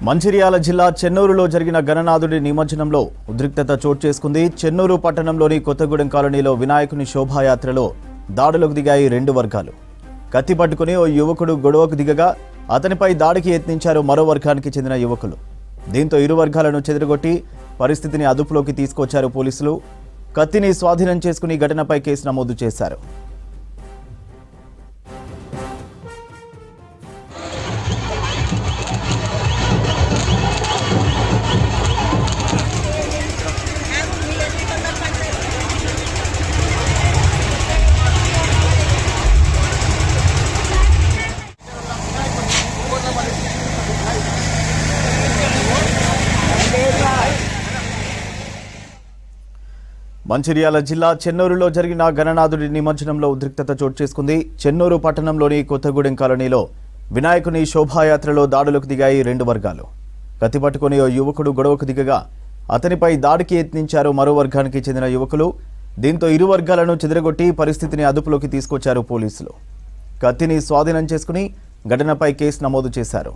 మంచిర్యాల జిల్లా చెన్నూరులో జరిగిన గణనాథుడి నిమజ్జనంలో ఉద్రిక్తత చోటు చేసుకుంది. చెన్నూరు పట్టణంలోని కొత్తగూడెం కాలనీలో వినాయకుని శోభాయాత్రలో దాడులకు దిగాయి రెండు వర్గాలు. కత్తి పట్టుకుని ఓ యువకుడు గొడవకు దిగగా అతనిపై దాడికి యత్నించారు మరో వర్గానికి చెందిన యువకులు. దీంతో ఇరు వర్గాలను చెదరగొట్టి పరిస్థితిని అదుపులోకి తీసుకొచ్చారు పోలీసులు. కత్తిని స్వాధీనం చేసుకుని ఘటనపై కేసు నమోదు చేశారు. మంచిర్యాల జిల్లా చెన్నూరులో జరిగిన గణనాథుడి నిమజ్జనంలో ఉద్రిక్తత చోటు చేసుకుంది. చెన్నూరు పట్టణంలోని కొత్తగూడెం కాలనీలో వినాయకుని శోభాయాత్రలో దాడులకు దిగాయి రెండు వర్గాలు. కత్తి పట్టుకుని ఓ యువకుడు గొడవకు దిగగా అతనిపై దాడికి యత్నించారు మరో వర్గానికి చెందిన యువకులు. దీంతో ఇరు వర్గాలను చెదరగొట్టి పరిస్థితిని అదుపులోకి తీసుకొచ్చారు పోలీసులు. కత్తిని స్వాధీనం చేసుకుని ఘటనపై కేసు నమోదు చేశారు.